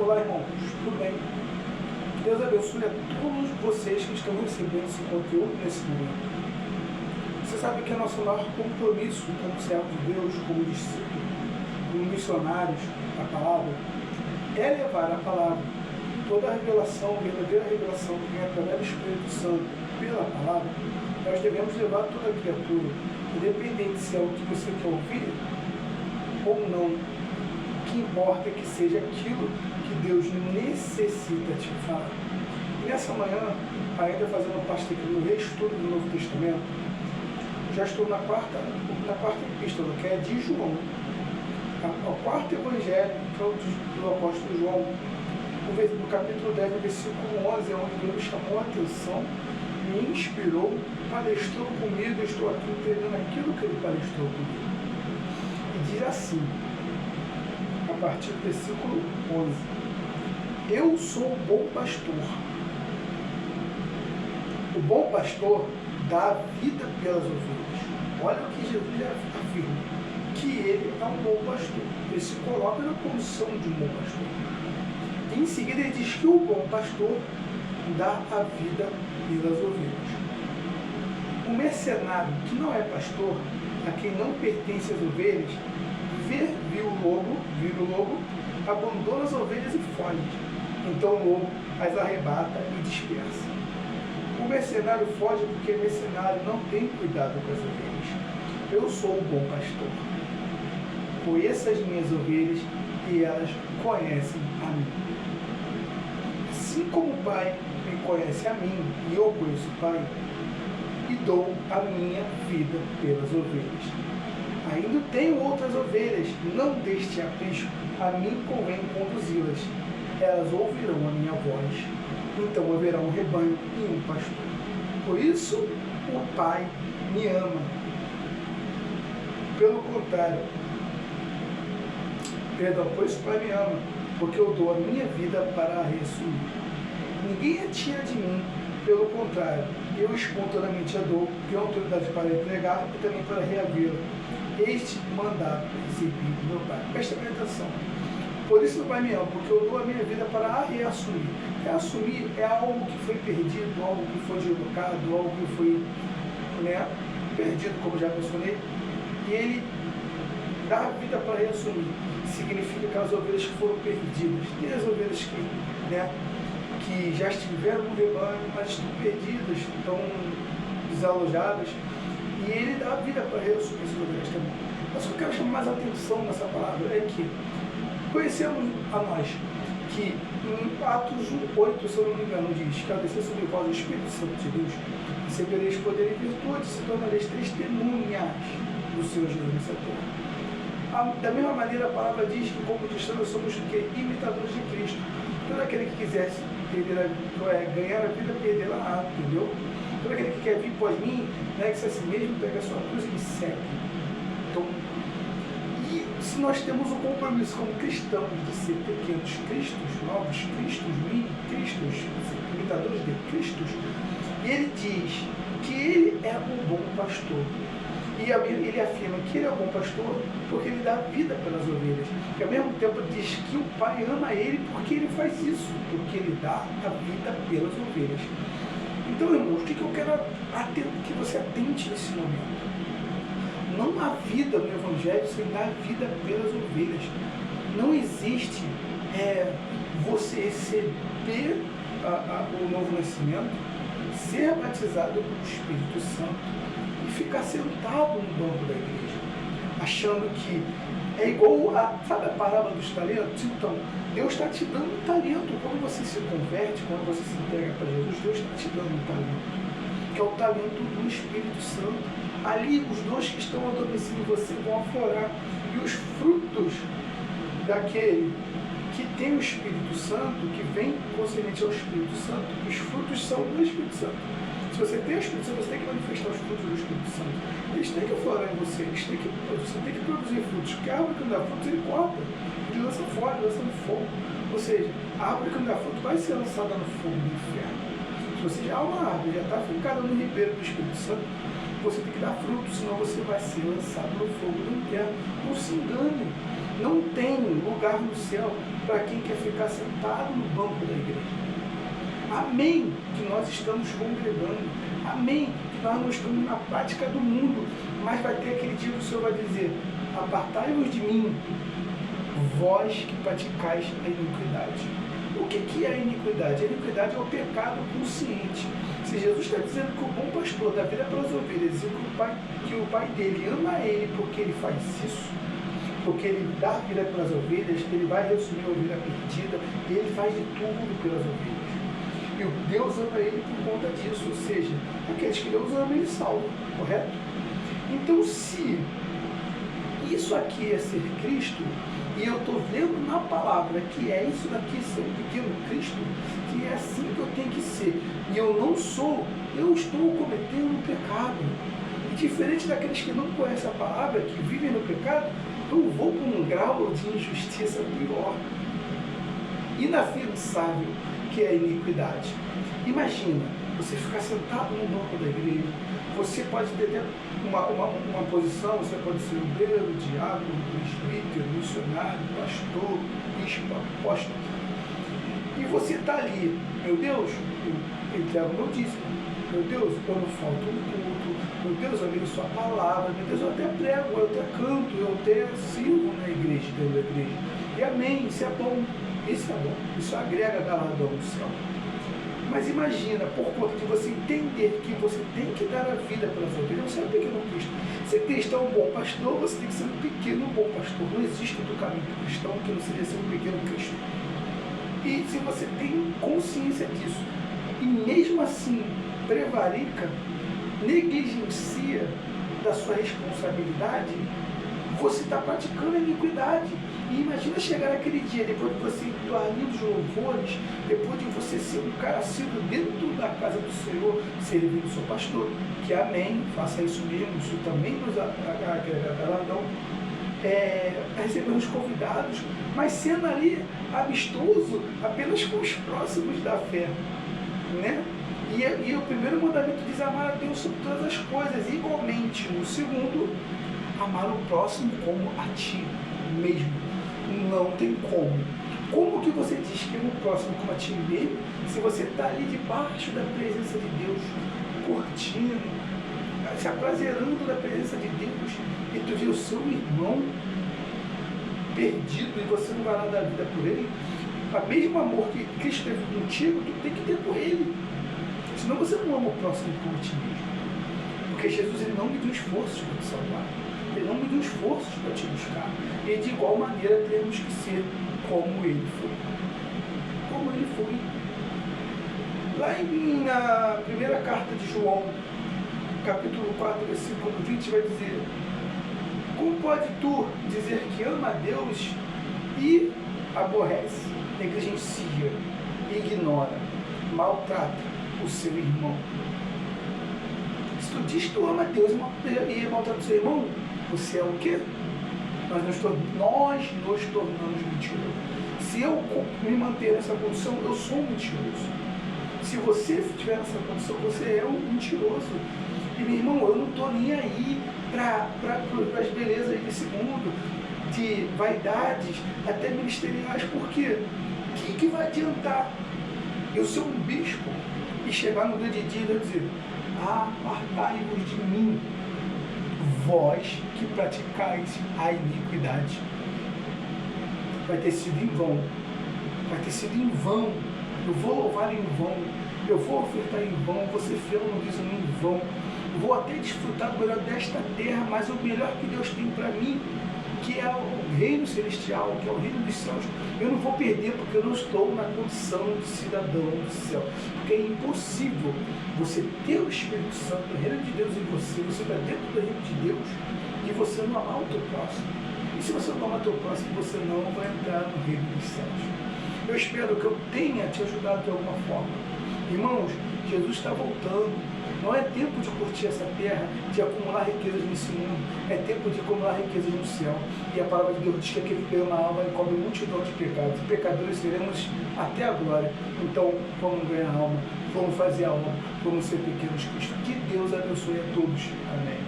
Olá, irmãos, tudo bem? Deus abençoe a todos vocês que estão recebendo esse conteúdo nesse momento. Você sabe que é nosso maior compromisso como servo de Deus, como discípulo, como missionários da palavra, é levar a palavra, toda a revelação, a verdadeira revelação que vem através do Espírito Santo pela palavra. Nós devemos levar toda a criatura, independente se é o que você quer ouvir ou não. O que importa é que seja aquilo que Deus necessita te falar. E nessa manhã, ainda fazendo parte do reestudo do Novo Testamento, já estou na quarta epístola, que é de João, o quarto evangelho do apóstolo João, no capítulo 10, no versículo 11, é onde Deus me chamou a atenção, me inspirou, palestrou comigo, estou aqui entendendo aquilo que ele palestrou comigo. E diz assim, a partir do versículo 11: Eu sou o bom pastor. O bom pastor dá a vida pelas ovelhas. Olha o que Jesus afirma, que ele é um bom pastor. Ele se coloca na condição de um bom pastor. E em seguida ele diz que o bom pastor dá a vida pelas ovelhas. O mercenário que não é pastor, a quem não pertence as ovelhas, vira o lobo, abandona as ovelhas e foge. Então o lobo as arrebata e dispersa. O mercenário foge porque o mercenário não tem cuidado com as ovelhas. Eu sou o bom pastor. Conheço as minhas ovelhas e elas conhecem a mim. Assim como o Pai me conhece a mim e eu conheço o Pai, e dou a minha vida pelas ovelhas. Ainda tenho outras ovelhas, não deste aprisco, a mim convém conduzi-las. Elas ouvirão a minha voz. Então haverá um rebanho e um pastor. Por isso o Pai me ama. Pelo contrário, por isso o Pai me ama, porque eu dou a minha vida para a reassumir. Ninguém a tira de mim, pelo contrário, eu espontaneamente a dou, tenho autoridade para entregar e também para reavê-la. Este mandato recebi do meu Pai. Presta bem atenção. Por isso meu Pai me ama, porque eu dou a minha vida para a reassumir. Reassumir é algo que foi perdido, algo que foi deslocado, algo que foi perdido, como já mencionei. E ele dá a vida para reassumir. Significa aquelas ovelhas que foram perdidas. Tem as ovelhas que já estiveram no rebanho, mas estão perdidas, estão desalojadas. E ele dá a vida para reassumir essas ovelhas também. Mas o que eu quero chamar mais atenção nessa palavra é que conhecemos a nós que em Atos 1:8, se eu não me engano, diz que ao descer sobre vós o Espírito Santo de Deus, recebereis poder e virtude, se tornareis testemunhas do Senhor Jesus nessa terra. Da mesma maneira, a palavra diz que, como cristãos, nós somos imitadores de Cristo. Todo aquele que quisesse ganhar a vida, perderá, entendeu? Todo aquele que quer vir após mim, negue-se a si mesmo, pega a sua cruz e me segue. Então, e se nós temos um compromisso como cristãos de ser pequenos cristos, novos cristos, mini cristos, imitadores de cristos, ele diz que ele é um bom pastor. E ele afirma que ele é um bom pastor porque ele dá a vida pelas ovelhas. E ao mesmo tempo diz que o Pai ama ele porque ele faz isso, porque ele dá a vida pelas ovelhas. Então, irmãos, o que eu quero que você atente nesse momento? Não há vida no Evangelho sem dar vida pelas ovelhas. Não existe você receber o novo nascimento, ser batizado com o Espírito Santo e ficar sentado no banco da igreja, achando que é igual sabe a parábola dos talentos? Então, Deus está te dando um talento. Quando você se converte, quando você se entrega para Jesus, Deus está te dando um talento, que é o talento do Espírito Santo. Ali, os dons que estão adormecidos em você vão aflorar. E os frutos daquele que tem o Espírito Santo, que vem concernente ao Espírito Santo, os frutos são do Espírito Santo. Se você tem o Espírito Santo, você tem que manifestar os frutos do Espírito Santo. Eles têm que aflorar em você, você tem que produzir frutos. Porque a árvore que não dá frutos, ele corta, ele lança fora, ele lança no fogo. Ou seja, a árvore que não dá fruto vai ser lançada no fogo do inferno. Se você já é uma árvore, já está fincada no ribeiro do Espírito Santo, você tem que dar fruto, senão você vai ser lançado no fogo do inferno. Não se engane. Não tem lugar no céu para quem quer ficar sentado no banco da igreja. Amém que nós estamos congregando. Amém que nós não estamos na prática do mundo. Mas vai ter aquele dia que o Senhor vai dizer: apartai-vos de mim, vós que praticais a iniquidade. O que é a iniquidade? A iniquidade é o pecado consciente. Se Jesus está dizendo que o bom pastor dá vida para as ovelhas e que o pai dele ama ele porque ele faz isso, porque ele dá vida pelas ovelhas, ele vai resumir a ovelha perdida, e ele faz de tudo pelas ovelhas. E o Deus ama ele por conta disso, ou seja, aqueles que Deus ama, ele salva, correto? Então, se isso aqui é ser Cristo, e eu estou vendo na palavra que é isso daqui ser um pequeno Cristo, que é assim que eu tenho que ser, e eu não sou, eu estou cometendo um pecado. E diferente daqueles que não conhecem a palavra, que vivem no pecado, eu vou para um grau de injustiça pior, inafiançável, que é a iniquidade. Imagina, você ficar sentado no banco da igreja, você pode ter uma posição, você pode ser obreiro, diácono, presbítero, missionário, pastor, bispo, apóstolo, e você está ali: meu Deus, eu entrego meu dízimo, meu Deus, eu não falto no culto, meu Deus, eu leio sua palavra, meu Deus, eu até prego, eu até canto, eu até sirvo na igreja, dentro da igreja. E amém, isso é bom, isso agrega galardão no céu. Mas imagina, por conta de você entender que você tem que dar a vida pelas ovelhas, você é um pequeno Cristo. Se Cristo é um bom pastor, você tem que ser um pequeno bom pastor. Não existe outro caminho cristão que não seja ser um pequeno Cristo. E se você tem consciência disso, e mesmo assim prevarica, negligencia da sua responsabilidade, você está praticando a iniquidade. E imagina chegar naquele dia, depois de você entoar lindos louvores, depois de você ser um cara assíduo dentro da casa do Senhor, servindo o seu pastor, que amém, faça isso mesmo, isso também nos agrega galardão, receber os convidados, mas sendo ali amistoso apenas com os próximos da fé, né? E o primeiro mandamento diz amar a Deus sobre todas as coisas, igualmente. O segundo, amar o próximo como a ti mesmo. Não tem como. Como que você diz que ama o próximo como a ti mesmo, se você está ali debaixo da presença de Deus, curtindo, se aprazerando da presença de Deus, e tu vê o seu irmão perdido e você não vai lá dar vida por ele? O mesmo amor que Cristo teve contigo, tu tem que ter por ele. Senão você não ama o próximo como a ti mesmo. Porque Jesus, ele não mediu esforços para te salvar. Ele não mediu esforços para te buscar. E de igual maneira temos que ser como ele foi. Como ele foi. Lá na primeira carta de João, capítulo 4, versículo 20, vai dizer: como pode tu dizer que ama a Deus e aborrece, negligencia, ignora, maltrata o seu irmão? Se tu diz que tu ama a Deus e maltrata o seu irmão, você é o quê? Nós nos tornamos mentirosos. Se eu me manter nessa condição, eu sou um mentiroso. Se você estiver nessa condição, você é um mentiroso. E meu irmão, eu não estou nem aí para as belezas desse mundo, de vaidades, até ministeriais, porque o que vai adiantar eu ser um bispo e chegar no grande dia e dizer: apartai-vos de mim, vós que praticais a iniquidade? Vai ter sido em vão. Vai ter sido em vão. Eu vou louvar em vão. Eu vou ofertar em vão. Vou ser fiel no dízimo em vão. Vou até desfrutar do melhor desta terra, mas o melhor que Deus tem para mim, que é o reino celestial, que é o reino dos céus, eu não vou perder, porque eu não estou na condição de cidadão do céu. Porque é impossível você ter o Espírito Santo, o reino de Deus em você, você está dentro do reino de Deus, e você não amar o teu próximo. E se você não amar o teu próximo, você não vai entrar no reino dos céus. Eu espero que eu tenha te ajudado de alguma forma. Irmãos, Jesus está voltando. Não é tempo de curtir essa terra, de acumular riquezas nesse mundo. É tempo de acumular riquezas no céu. E a palavra de Deus diz que aquele que ganha uma alma encobre multidão de pecados. E pecadores seremos até a glória. Então, vamos ganhar alma, vamos fazer a obra, vamos ser pequenos Cristo. Que Deus abençoe a todos. Amém.